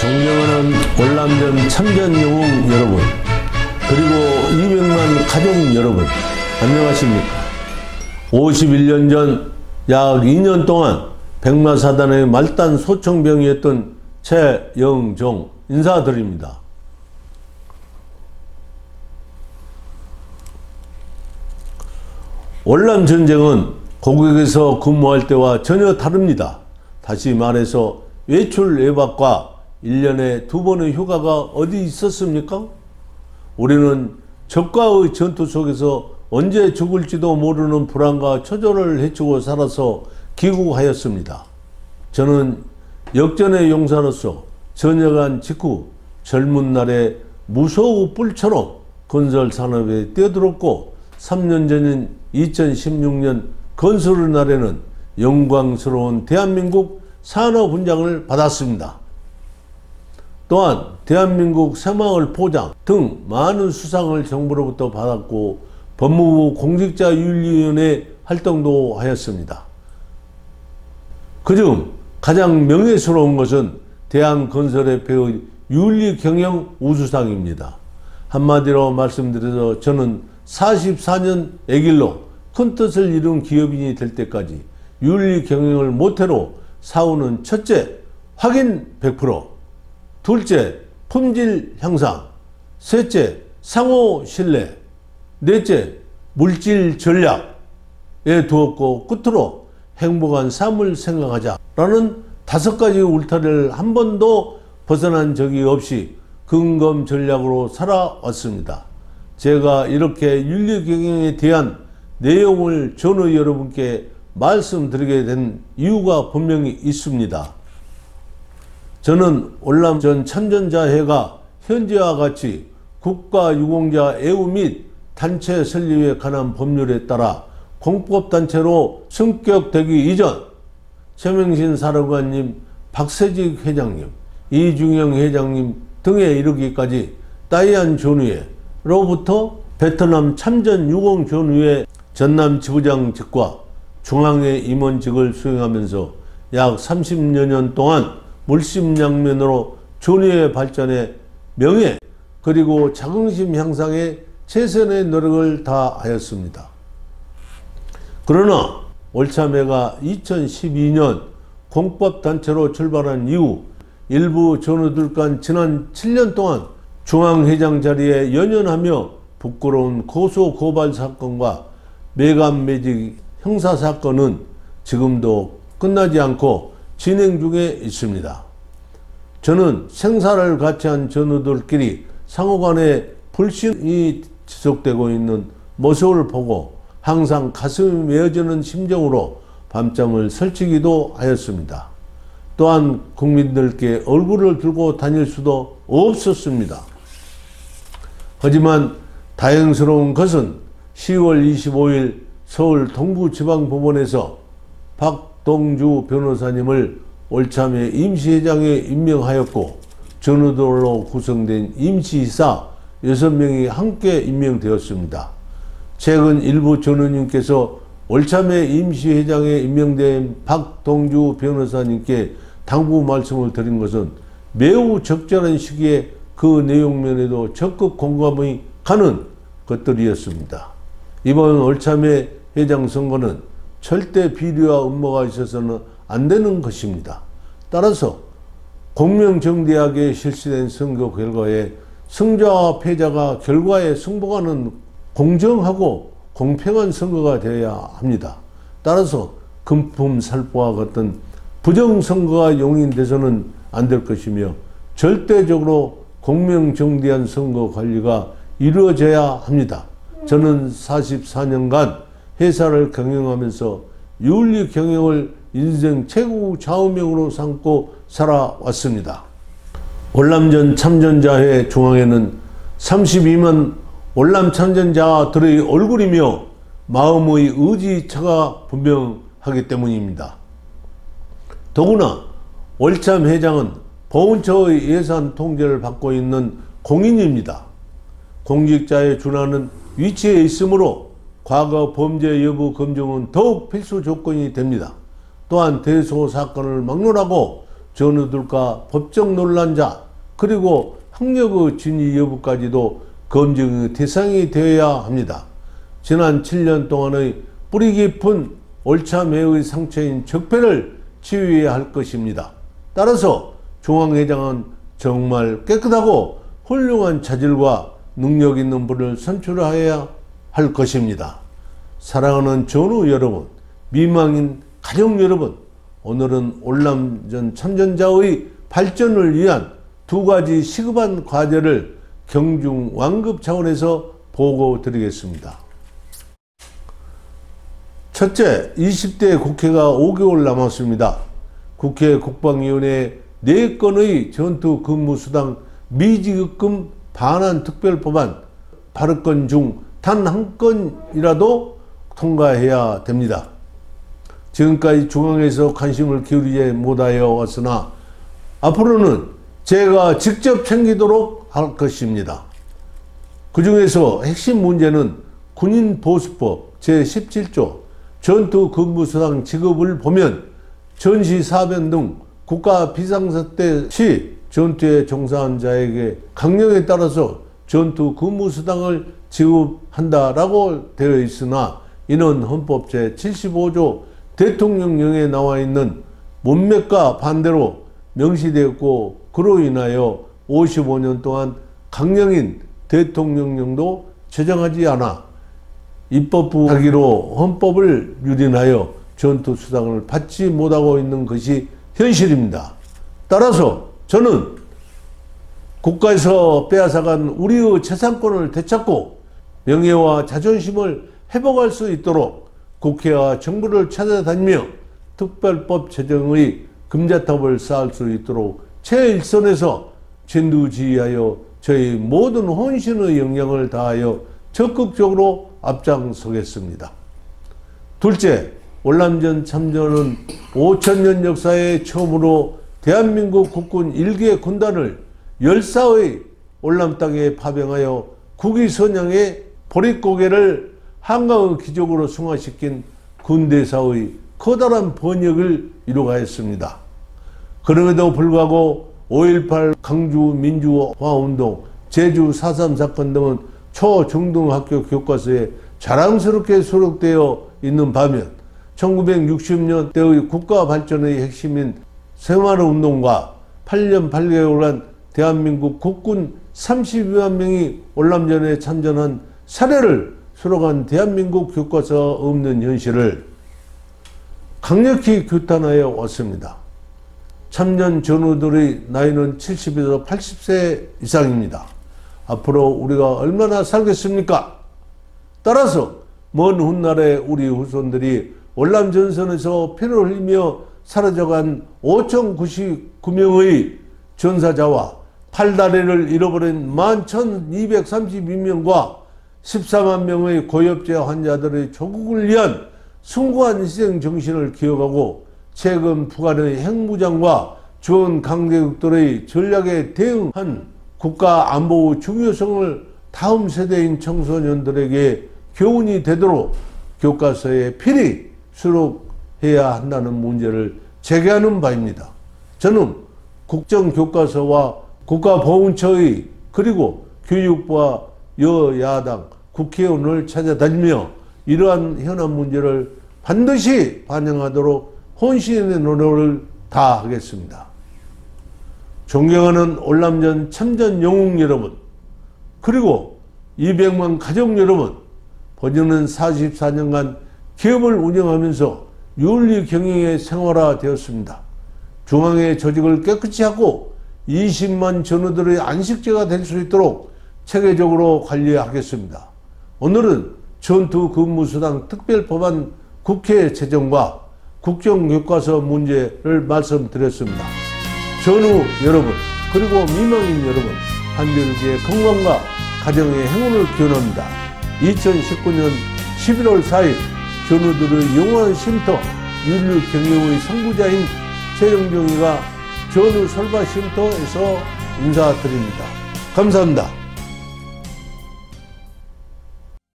존경하는 월남전 참전 영웅 여러분, 그리고 200만 가족 여러분, 안녕하십니까? 51년 전 약 2년 동안 백마사단의 말단 소총병이었던 최영종 인사드립니다. 월남전쟁은 고국에서 근무할 때와 전혀 다릅니다. 다시 말해서 외출 외박과 1년에 2번의 휴가가 어디 있었습니까? 우리는 적과의 전투 속에서 언제 죽을지도 모르는 불안과 초조를 헤치고 살아서 귀국하였습니다. 저는 역전의 용사로서 전역한 직후 젊은 날에 무소의 뿔처럼 건설 산업에 뛰어들었고 3년 전인 2016년 건설의 날에는 영광스러운 대한민국 산업훈장을 받았습니다. 또한 대한민국 새마을 포장 등 많은 수상을 정부로부터 받았고 법무부 공직자윤리위원회 활동도 하였습니다. 그중 가장 명예스러운 것은 대한건설협회의 윤리경영 우수상입니다. 한마디로 말씀드려서 저는 44년 애길로 큰 뜻을 이룬 기업인이 될 때까지 윤리경영을 모태로 사오는 첫째, 확인 100%, 둘째, 품질 향상, 셋째, 상호 신뢰, 넷째, 물질 전략에 두었고 끝으로 행복한 삶을 생각하자라는 5가지 울타리를 한 번도 벗어난 적이 없이 근검 전략으로 살아왔습니다. 제가 이렇게 윤리경영에 대한 내용을 전후 여러분께 말씀드리게 된 이유가 분명히 있습니다. 저는 월남전 참전자회가 현재와 같이 국가유공자 애우 및 단체 설립에 관한 법률에 따라 공법단체로 승격되기 이전 최명신 사령관님, 박세직 회장님, 이중영 회장님 등에 이르기까지 따이안 전후회로부터 베트남 참전 유공 전후회 전남 지부장직과 중앙회 임원직을 수행하면서 약 30여 년 동안 물심양면으로 전후회 발전에 명예 그리고 자긍심 향상에 최선의 노력을 다하였습니다. 그러나 월참회가 2012년 공법단체로 출발한 이후 일부 전우들 간 지난 7년 동안 중앙회장 자리에 연연하며 부끄러운 고소고발 사건과 매감매직 형사사건은 지금도 끝나지 않고 진행 중에 있습니다. 저는 생사를 같이 한 전우들끼리 상호간에 불신이 지속되고 있는 모습을 보고 항상 가슴이 메어지는 심정으로 밤잠을 설치기도 하였습니다. 또한 국민들께 얼굴을 들고 다닐 수도 없었습니다. 하지만 다행스러운 것은 10월 25일 서울 동부지방법원에서 박동주 변호사님을 월참회 임시회장에 임명하였고 전우들로 구성된 임시이사 6명이 함께 임명되었습니다. 최근 일부 전우님께서 월참회 임시회장에 임명된 박동주 변호사님께 당부 말씀을 드린 것은 매우 적절한 시기에 그 내용면에도 적극 공감이 가는 것들이었습니다. 이번 월참회 회장 선거는 절대 비리와 음모가 있어서는 안 되는 것입니다. 따라서 공명정대하게 실시된 선거 결과에 승자와 패자가 결과에 승복하는 공정하고 공평한 선거가 되어야 합니다. 따라서 금품살포와 같은 부정선거가 용인돼서는 안 될 것이며 절대적으로 공명정대한 선거 관리가 이루어져야 합니다. 저는 44년간 회사를 경영하면서 윤리 경영을 인생 최고 좌우명으로 삼고 살아왔습니다. 월남전 참전자회 중앙에는 32만 월남 참전자들의 얼굴이며 마음의 의지차가 분명하기 때문입니다. 더구나 월참 회장은 보훈처의 예산 통제를 받고 있는 공인입니다. 공직자에 준하는 위치에 있으므로 과거 범죄 여부 검증은 더욱 필수 조건이 됩니다. 또한 대소 사건을 막론하고 전우들과 법적 논란자 그리고 학력의 진위 여부까지도 검증의 대상이 되어야 합니다. 지난 7년 동안의 뿌리 깊은 올참회의 상처인 적폐를 치유해야 할 것입니다. 따라서 중앙회장은 정말 깨끗하고 훌륭한 자질과 능력 있는 분을 선출해야 할 것입니다. 사랑하는 전우 여러분, 미망인 가족 여러분, 오늘은 올남전 참전자의 발전을 위한 두 가지 시급한 과제를 경중 완급 차원에서 보고 드리겠습니다. 첫째, 20대 국회가 5개월 남았습니다. 국회 국방위원회 4건의 전투근무수당 미지급금 반환 특별법안 발의건 중 단 한 건이라도 통과해야 됩니다. 지금까지 중앙에서 관심을 기울이지 못하여 왔으나 앞으로는 제가 직접 챙기도록 할 것입니다. 그 중에서 핵심 문제는 군인보수법 제17조 전투근무수당 지급을 보면 전시 사변 등 국가 비상사태 시 전투에 종사한 자에게 강령에 따라서 전투근무수당을 지급한다라고 되어 있으나 이는 헌법 제75조 대통령령에 나와 있는 문맥과 반대로 명시되었고 그로 인하여 55년 동안 강령인 대통령령도 제정하지 않아 입법부 하기로 헌법을 유린하여 전투수당을 받지 못하고 있는 것이 현실입니다. 따라서 저는 국가에서 빼앗아간 우리의 재산권을 되찾고 명예와 자존심을 회복할 수 있도록 국회와 정부를 찾아다니며 특별법 제정의 금자탑을 쌓을 수 있도록 최일선에서 진두지휘하여 저희 모든 혼신의 역량을 다하여 적극적으로 앞장서겠습니다. 둘째, 올남전 참전은 5000년 역사에 처음으로 대한민국 국군 1개 군단을 열사의 올남 땅에 파병하여 국위선양의 보릿고개를 한강의 기적으로 승화시킨 군대사의 커다란 번역을 이루가했습니다. 그럼에도 불구하고 5.18 강주 민주화운동, 제주 4.3 사건 등은 초중등학교 교과서에 자랑스럽게 수록되어 있는 반면 1960년대의 국가 발전의 핵심인 새마을운동과 8년 8개월간 대한민국 국군 32만 명이 올남전에 참전한 사례를 수록한 대한민국 교과서 없는 현실을 강력히 규탄하여 왔습니다. 참전 전우들의 나이는 70에서 80세 이상입니다. 앞으로 우리가 얼마나 살겠습니까? 따라서 먼 훗날에 우리 후손들이 올남전선에서 피를 흘리며 사라져간 5,099명의 전사자와 팔다리를 잃어버린 11,232명과 14만 명의 고엽제 환자들의 조국을 위한 숭고한 희생 정신을 기억하고 최근 북한의 핵무장과 주원 강대국들의 전략에 대응한 국가 안보의 중요성을 다음 세대인 청소년들에게 교훈이 되도록 교과서에 필히 수록해야 한다는 문제를 제기하는 바입니다. 저는 국정교과서와 국가보훈처의 그리고 교육부와 여야당 국회의원을 찾아다니며 이러한 현안 문제를 반드시 반영하도록 혼신의 노력을 다하겠습니다. 존경하는 올남전 참전 영웅 여러분, 그리고 200만 가족 여러분, 본인은 44년간 기업을 운영하면서 윤리 경영에 생활화되었습니다. 중앙의 조직을 깨끗이 하고 20만 전우들의 안식처가 될 수 있도록 체계적으로 관리하겠습니다. 오늘은 전투근무수당 특별법안 국회 제정과 국정교과서 문제를 말씀드렸습니다. 전우 여러분, 그리고 미망인 여러분, 한별기의 건강과 가정의 행운을 기원합니다. 2019년 11월 4일 전우들의 영원한 쉼터 윤리경영의 선구자인 최영종이가 전우 설바쉼터에서 인사드립니다. 감사합니다.